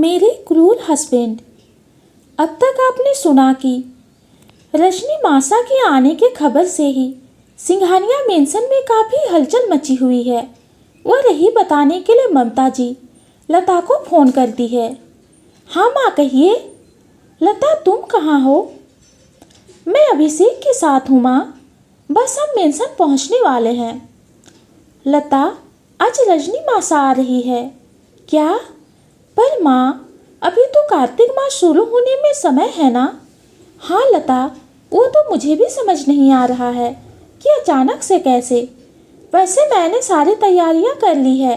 मेरे क्रूर हस्बैंड। अब तक आपने सुना कि रजनी मासा के आने के खबर से ही सिंघानिया मेंशन में काफ़ी हलचल मची हुई है। वह रही बताने के लिए ममता जी लता को फ़ोन करती है। हाँ माँ कहिए। लता तुम कहाँ हो? मैं अभिषेक के साथ हूँ माँ, बस हम मेंशन पहुँचने वाले हैं। लता आज रजनी मासा आ रही है क्या? पर माँ अभी तो कार्तिक मास शुरू होने में समय है ना। हाँ लता, वो तो मुझे भी समझ नहीं आ रहा है कि अचानक से कैसे। वैसे मैंने सारी तैयारियां कर ली है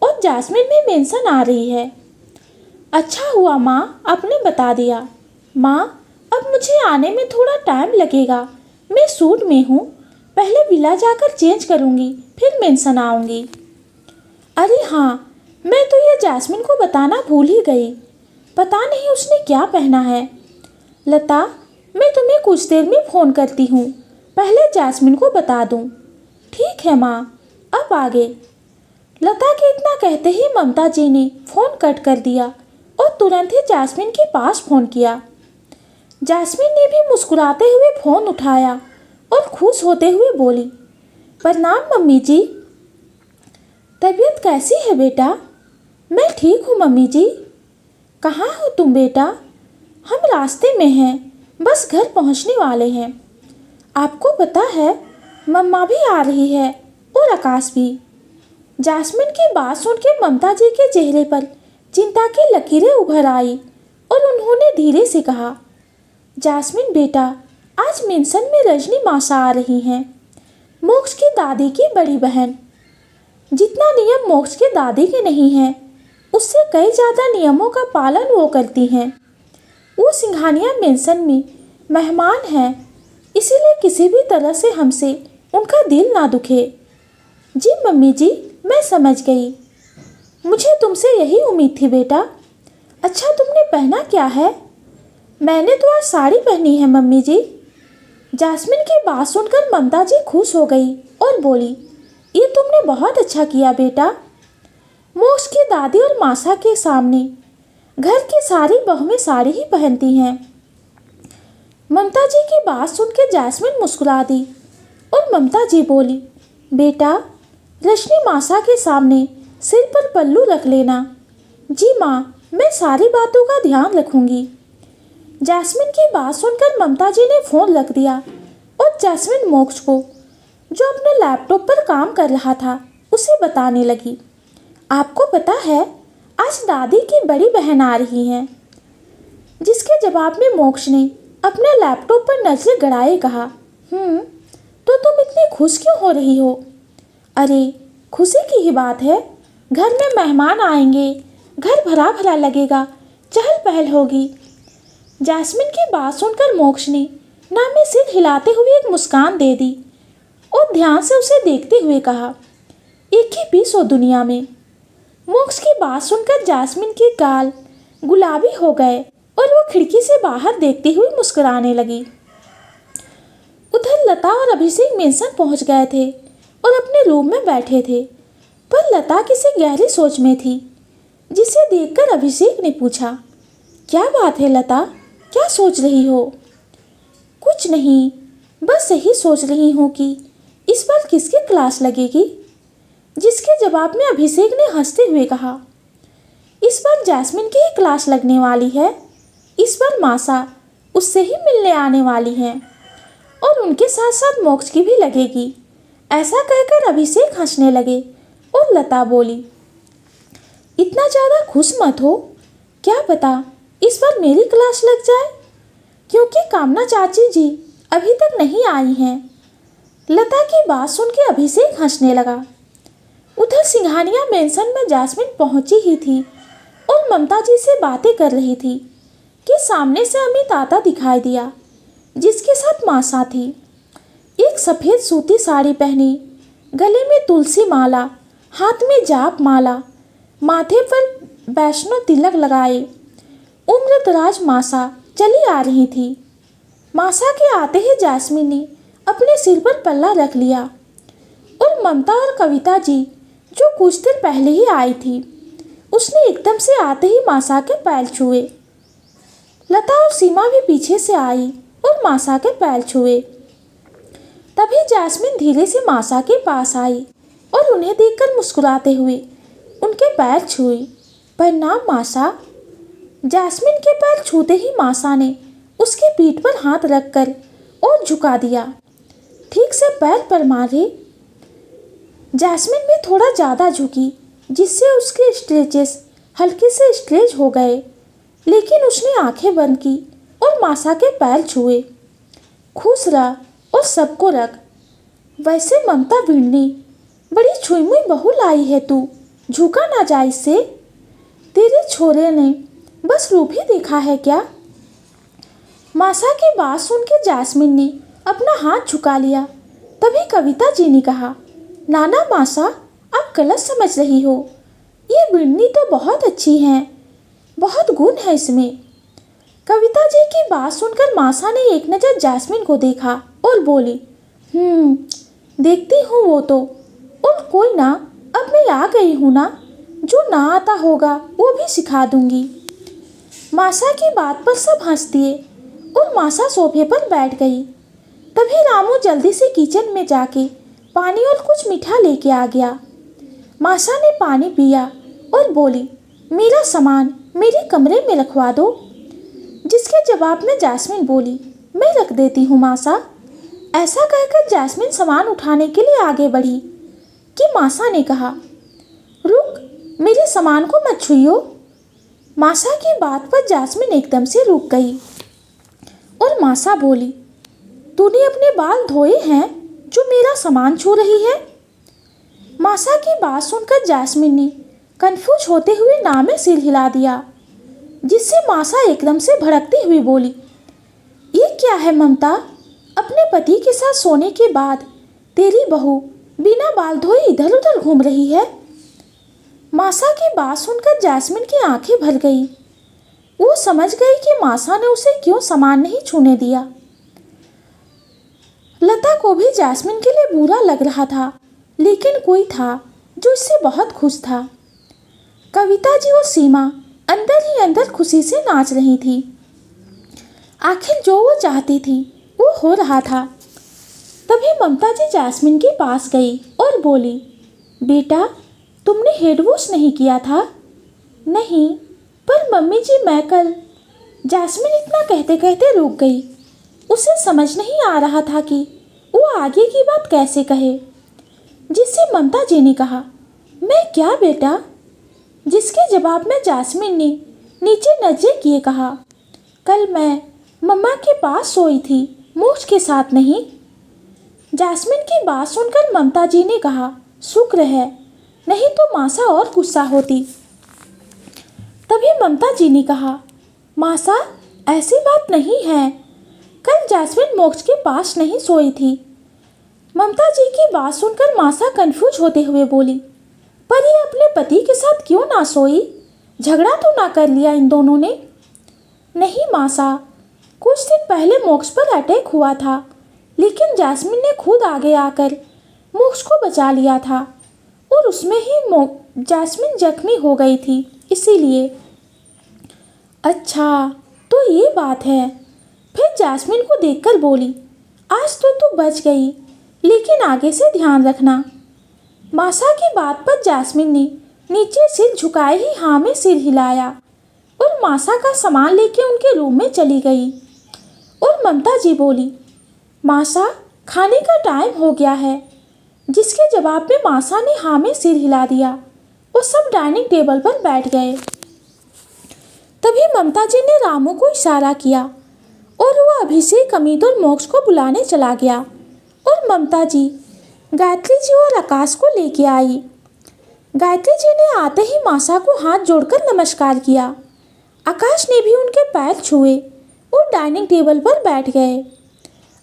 और जास्मिन भी मेंशन आ रही है। अच्छा हुआ माँ आपने बता दिया। माँ अब मुझे आने में थोड़ा टाइम लगेगा, मैं सूट में हूँ, पहले विला जाकर चेंज करूँगी फिर मेंशन आऊँगी। अरे हाँ, मैं तो ये जास्मिन को बताना भूल ही गई, पता नहीं उसने क्या पहना है। लता मैं तुम्हें कुछ देर में फ़ोन करती हूँ, पहले जास्मिन को बता दूँ। ठीक है माँ, अब आगे। लता के इतना कहते ही ममता जी ने फ़ोन कट कर दिया और तुरंत ही जास्मिन के पास फ़ोन किया। जास्मिन ने भी मुस्कुराते हुए फ़ोन उठाया और खुश होते हुए बोली, प्रणाम मम्मी जी। तबीयत कैसी है बेटा? मैं ठीक हूँ मम्मी जी। कहाँ हो तुम बेटा? हम रास्ते में हैं, बस घर पहुँचने वाले हैं। आपको पता है मम्मा भी आ रही है और आकाश भी। जास्मिन की बात सुन के ममता जी के चेहरे पर चिंता की लकीरें उभर आई और उन्होंने धीरे से कहा, जास्मिन बेटा आज मेंशन में रजनी मासा आ रही हैं, मोक्ष की दादी की बड़ी बहन। जितना नियम मोक्ष के दादी के नहीं है उससे कई ज़्यादा नियमों का पालन वो करती हैं। वो सिंघानिया मेंशन में मेहमान हैं, इसीलिए किसी भी तरह से हमसे उनका दिल ना दुखे। जी मम्मी जी, मैं समझ गई। मुझे तुमसे यही उम्मीद थी बेटा। अच्छा तुमने पहना क्या है? मैंने तो आज साड़ी पहनी है मम्मी जी। जास्मिन की बात सुनकर ममता जी खुश हो गई और बोली, ये तुमने बहुत अच्छा किया बेटा। मोक्ष की दादी और मासा के सामने घर की सारी बहुएं साड़ी ही पहनती हैं। ममता जी की बात सुन के जास्मिन मुस्कुरा दी और ममता जी बोली, बेटा रजनी मासा के सामने सिर पर पल्लू रख लेना। जी माँ, मैं सारी बातों का ध्यान रखूंगी। जास्मिन की बात सुनकर ममता जी ने फ़ोन रख दिया और जास्मिन मोक्ष को, जो अपने लैपटॉप पर काम कर रहा था, उसे बताने लगी, आपको पता है आज दादी की बड़ी बहन आ रही हैं। जिसके जवाब में मोक्ष ने अपने लैपटॉप पर नजरें गड़ाए कहा, तो तुम इतनी खुश क्यों हो रही हो? अरे खुशी की ही बात है, घर में मेहमान आएंगे, घर भरा भरा लगेगा, चहल पहल होगी। जास्मिन की बात सुनकर मोक्ष ने ना में सिर हिलाते हुए एक मुस्कान दे दी और ध्यान से उसे देखते हुए कहा, एक ही पीस हो दुनिया में। मोक्ष की बात सुनकर जास्मिन के गाल गुलाबी हो गए और वो खिड़की से बाहर देखती हुई मुस्कुराने लगी। उधर लता और अभिषेक मेंशन पहुंच गए थे और अपने रूम में बैठे थे, पर लता किसी गहरी सोच में थी, जिसे देखकर अभिषेक ने पूछा, क्या बात है लता, क्या सोच रही हो? कुछ नहीं, बस यही सोच रही हूँ कि इस बार किसकी क्लास लगेगी। जिसके जवाब में अभिषेक ने हंसते हुए कहा, इस बार जैस्मिन की ही क्लास लगने वाली है। इस बार मासा उससे ही मिलने आने वाली हैं और उनके साथ साथ मोक्ष की भी लगेगी। ऐसा कहकर अभिषेक हंसने लगे और लता बोली, इतना ज़्यादा खुश मत हो, क्या पता इस बार मेरी क्लास लग जाए, क्योंकि कामना चाची जी अभी तक नहीं आई हैं। लता की बात सुन के अभिषेक हंसने लगा। उधर सिंघानिया मेंशन में जास्मिन पहुंची ही थी और ममता जी से बातें कर रही थी कि सामने से अमित आता दिखाई दिया, जिसके साथ मासा थी। एक सफ़ेद सूती साड़ी पहनी, गले में तुलसी माला, हाथ में जाप माला, माथे पर वैष्णो तिलक लगाए उम्र दराज मासा चली आ रही थी। मासा के आते ही जास्मिन ने अपने सिर पर पल्ला रख लिया और ममता और कविता जी, जो कुछ देर पहले ही आई थी, उसने एकदम से आते ही मासा के पैर छुए। लता और सीमा भी पीछे से आई और मासा के पैर छुए। तभी जैस्मिन धीरे से मासा के पास आई और उन्हें देखकर मुस्कुराते हुए उनके पैर छुई। प्रणाम मासा। जैस्मिन के पैर छूते ही मासा ने उसकी पीठ पर हाथ रखकर और झुका दिया। ठीक से पैर पर मारे। जैस्मिन भी थोड़ा ज़्यादा झुकी, जिससे उसके स्ट्रेचेस हल्के से स्ट्रेच हो गए, लेकिन उसने आंखें बंद की और मासा के पैर छुए। खुश रह और सबको रख। वैसे ममता भिड़नी, बड़ी छुई मुई बहू लाई है तू, झुका ना जा इससे। तेरे छोरे ने बस रूप ही देखा है क्या? मासा की बात सुन के जैस्मिन ने अपना हाथ झुका लिया। तभी कविता जी ने कहा, नाना मासा, आप गलत समझ रही हो। ये बिन्नी तो बहुत अच्छी है, बहुत गुण है इसमें। कविता जी की बात सुनकर मासा ने एक नज़र जैस्मिन को देखा और बोली, देखती हूँ वो तो। और कोई ना, अब मैं आ गई हूँ ना, जो ना आता होगा वो भी सिखा दूंगी। मासा की बात पर सब हंस दिए और मासा सोफे पर बैठ गई। तभी रामू जल्दी से किचन में जाके पानी और कुछ मीठा लेके आ गया। मासा ने पानी पिया और बोली, मेरा सामान मेरे कमरे में रखवा दो। जिसके जवाब में जैस्मिन बोली, मैं रख देती हूँ मासा। ऐसा कहकर जैस्मिन सामान उठाने के लिए आगे बढ़ी कि मासा ने कहा, रुक, मेरे सामान को मत छुइयो। मासा की बात पर जैस्मिन एकदम से रुक गई और मासा बोली, तूने अपने बाल धोए हैं जो मेरा सामान छू रही है? मासा की बात सुनकर जैस्मिन ने कंफ्यूज होते हुए ना में सिर हिला दिया, जिससे मासा एकदम से भड़कती हुई बोली, ये क्या है ममता? अपने पति के साथ सोने के बाद तेरी बहू बिना बाल धोए इधर उधर घूम रही है। मासा की बात सुनकर जैस्मिन की आंखें भर गई। वो समझ गई कि मासा ने उसे क्यों सामान नहीं छूने दिया। लता को भी जैस्मिन के लिए बुरा लग रहा था, लेकिन कोई था जो इससे बहुत खुश था। कविता जी और सीमा अंदर ही अंदर खुशी से नाच रही थी। आखिर जो वो चाहती थी वो हो रहा था। तभी ममता जी जैस्मिन के पास गई और बोली, बेटा, तुमने हेड वॉश नहीं किया था? नहीं, पर मम्मी जी मैं कल। जैस्मिन इतना कहते कहते रुक गई। उसे समझ नहीं आ रहा था कि वो आगे की बात कैसे कहे, जिससे ममता जी ने कहा, मैं क्या बेटा? जिसके जवाब में जैस्मिन ने नीचे नजरें किए कहा, कल मैं मम्मा के पास सोई थी, मोक्ष के साथ नहीं। जैस्मिन की बात सुनकर ममता जी ने कहा, शुक्र है, नहीं तो मासा और गुस्सा होती। तभी ममता जी ने कहा, मासा, ऐसी बात नहीं है, कल जैस्मिन मोक्ष के पास नहीं सोई थी। ममता जी की बात सुनकर मासा कंफ्यूज होते हुए बोली, पर ये अपने पति के साथ क्यों ना सोई? झगड़ा तो ना कर लिया इन दोनों ने? नहीं मासा, कुछ दिन पहले मोक्ष पर अटैक हुआ था, लेकिन जैस्मिन ने खुद आगे आकर मोक्ष को बचा लिया था और उसमें ही जैस्मिन जख्मी हो गई थी, इसीलिए। अच्छा, तो ये बात है। फिर जैस्मिन को देखकर बोली, आज तो तू बच गई, लेकिन आगे से ध्यान रखना। मासा की बात पर जैस्मिन ने नीचे सिर झुकाए ही हाँ में सिर हिलाया और मासा का सामान लेके उनके रूम में चली गई। और ममता जी बोली, मासा, खाने का टाइम हो गया है। जिसके जवाब में मासा ने हाँ में सिर हिला दिया और सब डाइनिंग टेबल पर बैठ गए। तभी ममता जी ने रामू को इशारा किया और वो अभिषेक, अमित और मोक्ष को बुलाने चला गया। और ममता जी गायत्री जी और आकाश को लेके आई। गायत्री जी ने आते ही मासा को हाथ जोड़कर नमस्कार किया। आकाश ने भी उनके पैर छुए और डाइनिंग टेबल पर बैठ गए।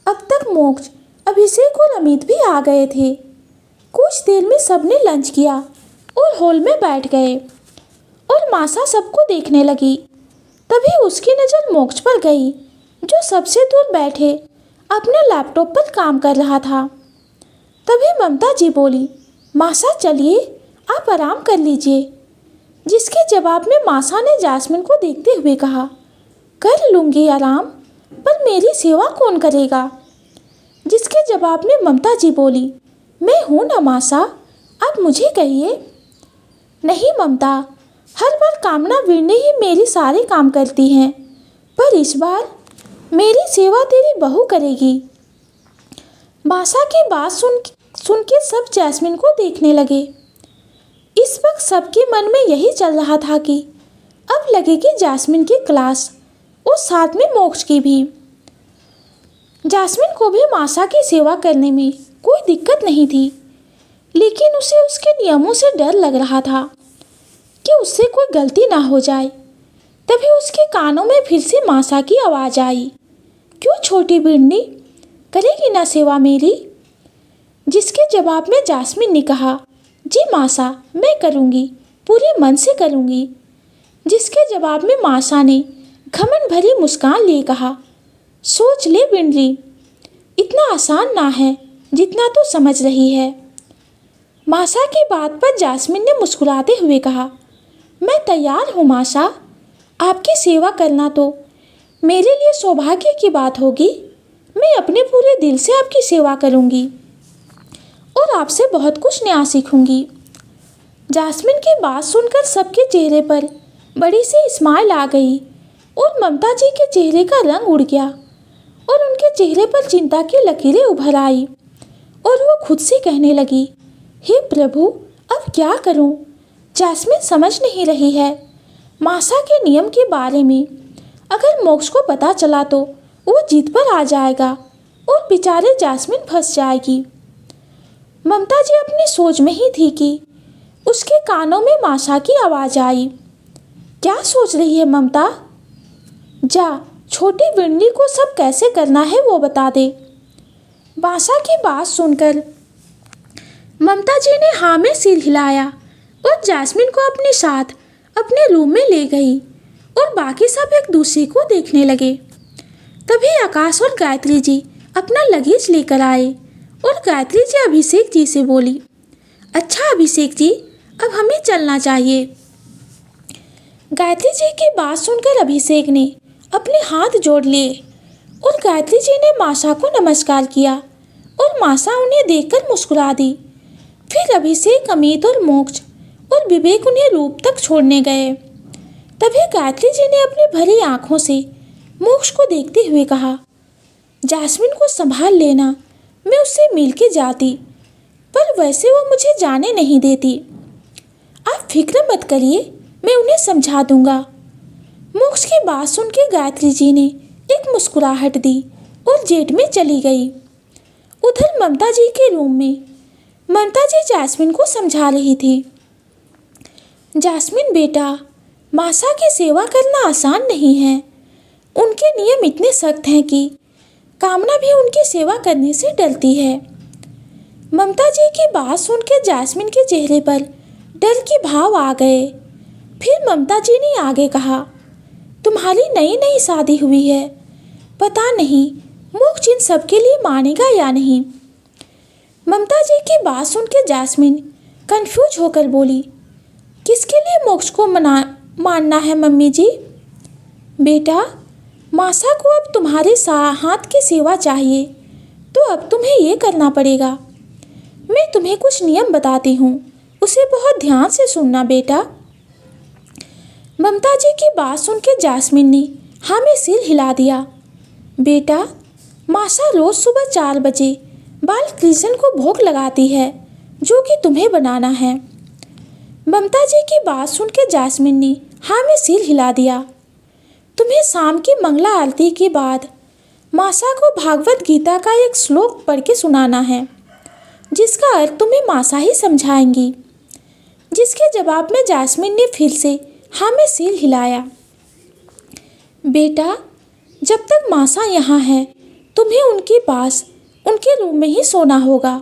अब तक मोक्ष, अभिषेक और अमित भी आ गए थे। कुछ देर में सबने लंच किया और हॉल में बैठ गए और मासा सबको देखने लगी। तभी उसकी नज़र मोक्ष पर गई, जो सबसे दूर बैठे अपने लैपटॉप पर काम कर रहा था। तभी ममता जी बोली, मासा चलिए, आप आराम कर लीजिए। जिसके जवाब में मासा ने जास्मिन को देखते हुए कहा, कर लूँगी आराम, पर मेरी सेवा कौन करेगा? जिसके जवाब में ममता जी बोली, मैं हूँ ना मासा, आप मुझे कहिए। नहीं ममता, हर बार कामना वीरनी ही मेरी सारे काम करती हैं, पर इस बार मेरी सेवा तेरी बहू करेगी। मासा की बात सुन के सब जैस्मिन को देखने लगे। इस वक्त सबके मन में यही चल रहा था कि अब लगेगी जैस्मिन की क्लास, और साथ में मोक्ष की भी। जैस्मिन को भी मासा की सेवा करने में कोई दिक्कत नहीं थी, लेकिन उसे उसके नियमों से डर लग रहा था कि उससे कोई गलती ना हो जाए। तभी उसके कानों में फिर से मासा की आवाज़ आई, क्यों छोटी बिरनी, करेगी ना सेवा मेरी? जिसके जवाब में जैस्मिन ने कहा, जी मासा, मैं करूँगी, पूरे मन से करूँगी। जिसके जवाब में मासा ने घमंड भरी मुस्कान लिए कहा, सोच ले बिरनी, इतना आसान ना है जितना तो समझ रही है। मासा की बात पर जैस्मिन ने मुस्कुराते हुए कहा, मैं तैयार हूँ मासा, आपकी सेवा करना तो मेरे लिए सौभाग्य की बात होगी। मैं अपने पूरे दिल से आपकी सेवा करूँगी और आपसे बहुत कुछ नया सीखूँगी। जैस्मिन की बात सुनकर सबके चेहरे पर बड़ी सी स्माइल आ गई और ममता जी के चेहरे का रंग उड़ गया और उनके चेहरे पर चिंता की लकीरें उभर आई और वो खुद से कहने लगी, हे प्रभु, अब क्या करूं? जैस्मिन समझ नहीं रही है मासा के नियम के बारे में। अगर मोक्ष को पता चला तो वो जिद पर आ जाएगा और बेचारे जैस्मिन फंस जाएगी। ममता जी अपनी सोच में ही थी कि उसके कानों में मासा की आवाज़ आई, क्या सोच रही है ममता? जा छोटी बिरनी को सब कैसे करना है वो बता दे। मासा की बात सुनकर ममता जी ने हाँ में सिर हिलाया और जैस्मिन को अपने साथ अपने रूम में ले गई और बाकी सब एक दूसरे को देखने लगे। तभी आकाश और गायत्री जी अपना लगेज लेकर आए और गायत्री जी अभिषेक जी से बोली, अच्छा अभिषेक जी, अब हमें चलना चाहिए। गायत्री जी की बात सुनकर अभिषेक ने अपने हाथ जोड़ लिए और गायत्री जी ने मासा को नमस्कार किया और मासा उन्हें देखकर मुस्कुरा दी। फिर अभिषेक, अमित और मोक्ष और विवेक उन्हें रूप तक छोड़ने गए। तभी गायत्री जी ने अपनी भरी आंखों से मोक्ष को देखते हुए कहा, जैस्मिन को संभाल लेना, मैं उससे मिल के जाती, पर वैसे वो मुझे जाने नहीं देती। आप फिक्र मत करिए, मैं उन्हें समझा दूंगा। मोक्ष की बात सुन के गायत्री जी ने एक मुस्कुराहट दी और जेट में चली गई। उधर ममता जी के रूम में ममता जी जैस्मिन को समझा रही थी, जैस्मिन बेटा, मासा की सेवा करना आसान नहीं है। उनके नियम इतने सख्त हैं कि कामना भी उनकी सेवा करने से डरती है। ममता जी की बात सुन के जैस्मिन के चेहरे पर डर के भाव आ गए। फिर ममता जी ने आगे कहा, तुम्हारी नई नई शादी हुई है, पता नहीं मोक्ष इन सब के लिए मानेगा या नहीं। ममता जी की बात सुन के जैस्मिन कंफ्यूज होकर बोली, किसके लिए मोक्ष को मानना है मम्मी जी? बेटा, मासा को अब तुम्हारे हाथ की सेवा चाहिए, तो अब तुम्हें ये करना पड़ेगा। मैं तुम्हें कुछ नियम बताती हूँ, उसे बहुत ध्यान से सुनना बेटा। ममता जी की बात सुन के जैस्मिन ने हाँ में सिर हिला दिया। बेटा, मासा रोज़ सुबह 4 बजे बाल कृष्ण को भोग लगाती है, जो कि तुम्हें बनाना है। ममता जी की बात सुन के जैस्मिन ने हाँ में सिर हिला दिया। तुम्हें शाम की मंगला आरती के बाद मासा को भागवत गीता का एक श्लोक पढ़ के सुनाना है, जिसका अर्थ तुम्हें मासा ही समझाएंगी। जिसके जवाब में जैस्मिन ने फिर से हाँ में सिर हिलाया। बेटा, जब तक मासा यहाँ है, तुम्हें उनके पास उनके रूम में ही सोना होगा।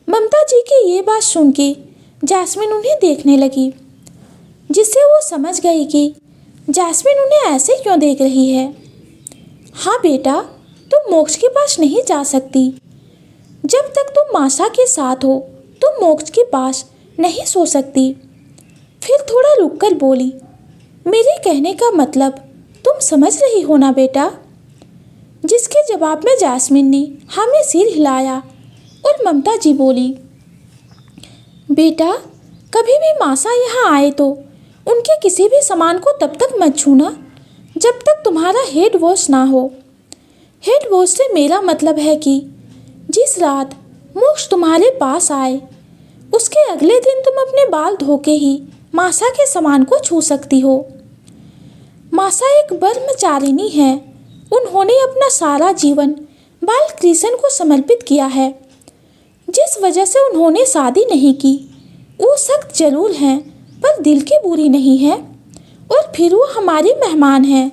ममता जी की ये बात सुन के जैस्मिन उन्हें देखने लगी, जिससे वो समझ गई कि जैस्मिन उन्हें ऐसे क्यों देख रही है। हाँ बेटा, तुम मोक्ष के पास नहीं जा सकती। जब तक तुम मासा के साथ हो, तुम मोक्ष के पास नहीं सो सकती। फिर थोड़ा रुककर बोली, मेरे कहने का मतलब तुम समझ रही हो ना बेटा? जिसके जवाब में जास्मिन ने हाँ में सिर हिलाया और ममता जी बोली, बेटा कभी भी मासा यहाँ आए तो उनके किसी भी सामान को तब तक मत छूना जब तक तुम्हारा हेड वॉश ना हो। हेड वॉश से मेरा मतलब है कि जिस रात मोक्ष तुम्हारे पास आए उसके अगले दिन तुम अपने बाल धो के ही मासा के सामान को छू सकती हो। मासा एक ब्रह्मचारिणी है। उन्होंने अपना सारा जीवन बालकृष्ण को समर्पित किया है। जिस वजह से उन्होंने शादी नहीं की वो सख्त जरूर हैं पर दिल की बुरी नहीं है, और फिर वो हमारी मेहमान है।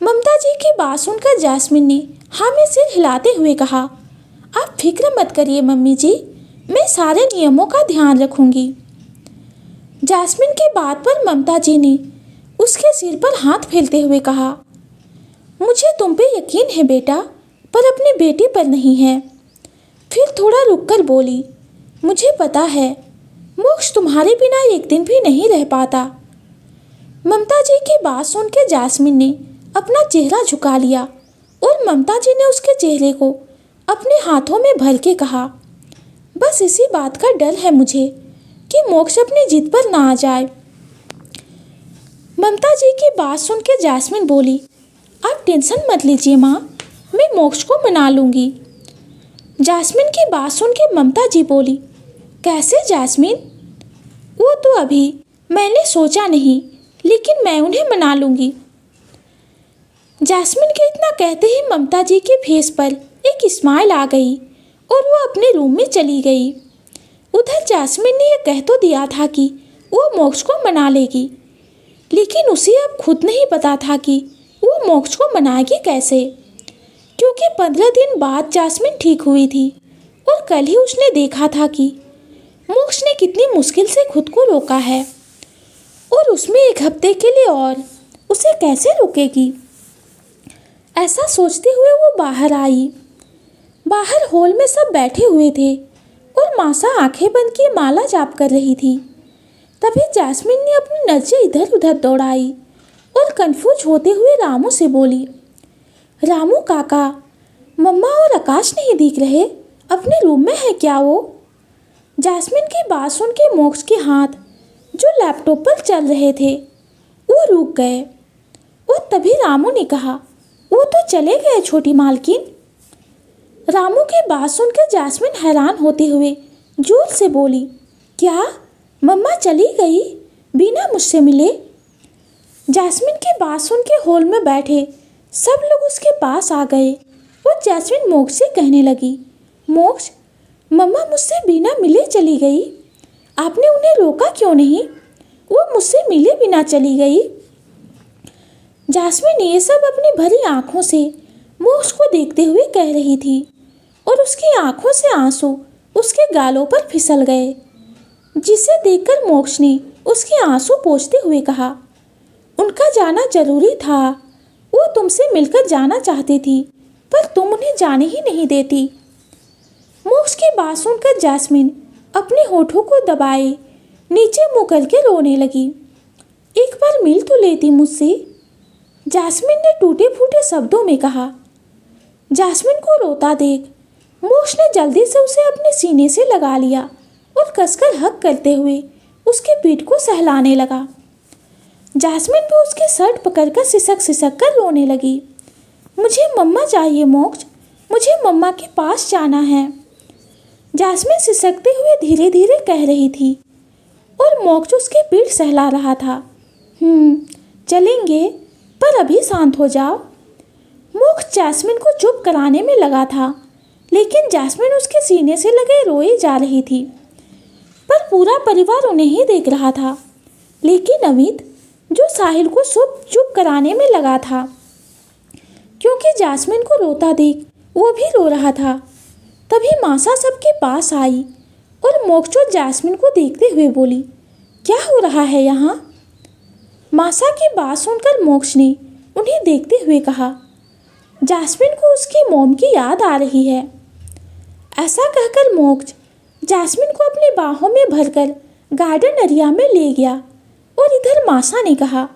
ममता जी की बात सुनकर जास्मिन ने हाँ में सिर हिलाते हुए कहा, आप फिक्र मत करिए मम्मी जी, मैं सारे नियमों का ध्यान रखूंगी। जास्मिन की बात पर ममता जी ने उसके सिर पर हाथ फेरते हुए कहा, मुझे तुम पे यकीन है बेटा, पर अपनी बेटी पर नहीं है। फिर थोड़ा रुककर बोली, मुझे पता है मोक्ष तुम्हारे बिना एक दिन भी नहीं रह पाता। ममता जी की बात सुन के जास्मिन ने अपना चेहरा झुका लिया और ममता जी ने उसके चेहरे को अपने हाथों में भर के कहा, बस इसी बात का डर है मुझे कि मोक्ष अपनी जिद पर ना आ जाए। ममता जी की बात सुन के जास्मिन बोली, आप टेंशन मत लीजिए माँ, मैं मोक्ष को मना लूँगी। जास्मिन की बात सुन के ममता जी बोली, कैसे जास्मिन? वो तो अभी मैंने सोचा नहीं, लेकिन मैं उन्हें मना लूँगी। जास्मिन के इतना कहते ही ममता जी के फेस पर एक स्माइल आ गई और वो अपने रूम में चली गई। उधर जास्मिन ने यह कह तो दिया था कि वो मोक्ष को मना लेगी, लेकिन उसे अब खुद नहीं पता था कि वो मोक्ष को मनाएगी कैसे, क्योंकि 15 दिन बाद जास्मिन ठीक हुई थी और कल ही उसने देखा था कि मोक्ष ने कितनी मुश्किल से खुद को रोका है, और उसमें एक हफ्ते के लिए और उसे कैसे रोकेगी। ऐसा सोचते हुए वो बाहर आई। बाहर हॉल में सब बैठे हुए थे और मासा आंखें बंद किए माला जाप कर रही थी। तभी जास्मिन ने अपनी नजरें इधर उधर दौड़ाई और कंफ्यूज होते हुए रामू से बोली, रामू काका, मम्मा और आकाश नहीं दिख रहे, अपने रूम में है क्या वो? जास्मिन की बात सुन के मोक्ष के हाथ जो लैपटॉप पर चल रहे थे वो रुक गए और तभी रामू ने कहा, वो तो चले गए छोटी मालकिन। रामू की बात सुनकर जास्मिन हैरान होते हुए जोर से बोली, क्या मम्मा चली गई बिना मुझसे मिले? जास्मिन की बात सुन के हॉल में बैठे सब लोग उसके पास आ गए और जास्मिन मोक्ष से कहने लगी, मोक्ष, मम्मा मुझसे बिना मिले चली गई, आपने उन्हें रोका क्यों नहीं? वो मुझसे मिले बिना चली गई। जास्मिन ये सब अपनी भरी आंखों से मोक्ष को देखते हुए कह रही थी और उसकी आंखों से आंसू उसके गालों पर फिसल गए, जिसे देखकर मोक्ष ने उसके आंसू पोंछते हुए कहा, उनका जाना जरूरी था, वो तुमसे मिलकर जाना चाहती थी पर तुम उन्हें जाने ही नहीं देती। मोक्ष की बात सुनकर जास्मिन अपने होठों को दबाए नीचे मुँह करके रोने लगी। एक बार मिल तो लेती मुझसे, जास्मिन ने टूटे फूटे शब्दों में कहा। जास्मिन को रोता देख मोक्ष ने जल्दी से उसे अपने सीने से लगा लिया और कसकर हक करते हुए उसके पीठ को सहलाने लगा। जास्मिन भी उसके शर्ट पकड़कर सिसक सिसक कर रोने लगी, मुझे मम्मा चाहिए मोक्ष, मुझे मम्मा के पास जाना है। जास्मिन सिसकते हुए धीरे धीरे कह रही थी और मोक्ष उसकी पीठ सहला रहा था। चलेंगे, पर अभी शांत हो जाओ। मोक्ष जास्मिन को चुप कराने में लगा था, लेकिन जास्मिन उसके सीने से लगे रोए जा रही थी। पर पूरा परिवार उन्हें ही देख रहा था, लेकिन अमित जो साहिल को चुप कराने में लगा था, क्योंकि जास्मिन को रोता देख वो भी रो रहा था। तभी मासा सबके पास आई और मोक्ष और जास्मिन को देखते हुए बोली, क्या हो रहा है यहाँ? मासा की बात सुनकर मोक्ष ने उन्हें देखते हुए कहा, जास्मिन को उसकी मॉम की याद आ रही है। ऐसा कहकर मोक्ष जास्मिन को अपनी बाहों में भरकर गार्डन एरिया में ले गया और इधर मासा ने कहा,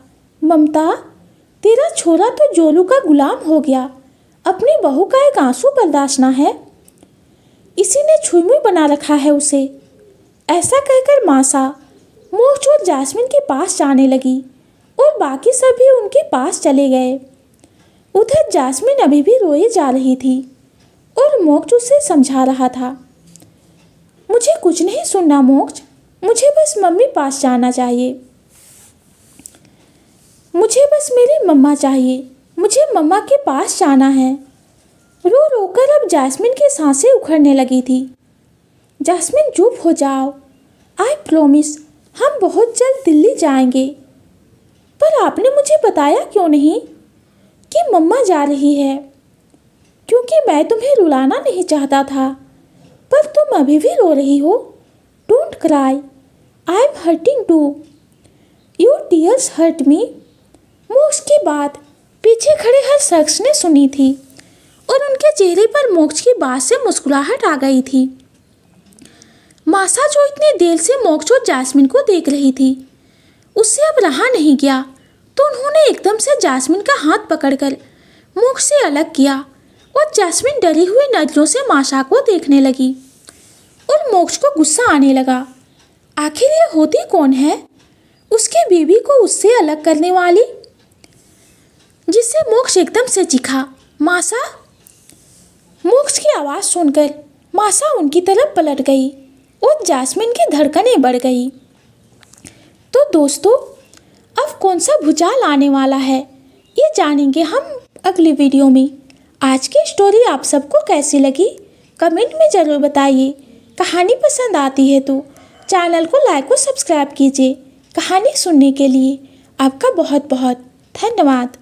ममता, तेरा छोरा तो जोलू का गुलाम हो गया, अपनी बहू का एक आंसू बर्दाश्त ना है, इसी ने छुई बना रखा है उसे। ऐसा कहकर मासा मोक्ष और जास्मिन के पास जाने लगी और बाकी सभी उनके पास चले गए। उधर जास्मिन अभी भी रोए जा रही थी और मोक्ष उसे समझा रहा था। मुझे कुछ नहीं सुनना मोक्ष, मुझे बस मम्मी पास जाना चाहिए, मुझे बस मेरी मम्मा चाहिए, मुझे मम्मा के पास जाना है। रो रोकर अब जास्मिन की सांसें उखड़ने लगी थी। जास्मिन चुप हो जाओ, आई प्रॉमिस हम बहुत जल्द दिल्ली जाएंगे। पर आपने मुझे बताया क्यों नहीं कि मम्मा जा रही है? क्योंकि मैं तुम्हें रुलाना नहीं चाहता था, पर तुम अभी भी रो रही हो। Don't cry, I am hurting too, your tears hurt me. मोक्ष की बात पीछे खड़े हर शख्स ने सुनी थी और उनके चेहरे पर मोक्ष की बात से मुस्कुराहट आ गई थी। मासा जो इतनी देर से मोक्ष और जास्मिन को देख रही थी, उससे अब रहा नहीं गया, तो उन्होंने एकदम से जास्मिन का हाथ पकड़कर मोक्ष से अलग किया और जास्मिन डरी हुई नजरों से मासा को देखने लगी और मोक्ष को गुस्सा आने लगा। आखिर ये होती कौन है, उसकी बीवी को उससे अलग करने वाली, जिससे मोक्ष एकदम से चीखा, मासा। मोक्ष की आवाज़ सुनकर मासा उनकी तरफ पलट गई और जास्मिन की धड़कनें बढ़ गई। तो दोस्तों, अब कौन सा भूचाल आने वाला है, ये जानेंगे हम अगली वीडियो में। आज की स्टोरी आप सबको कैसी लगी कमेंट में ज़रूर बताइए। कहानी पसंद आती है तो चैनल को लाइक और सब्सक्राइब कीजिए। कहानी सुनने के लिए आपका बहुत बहुत धन्यवाद।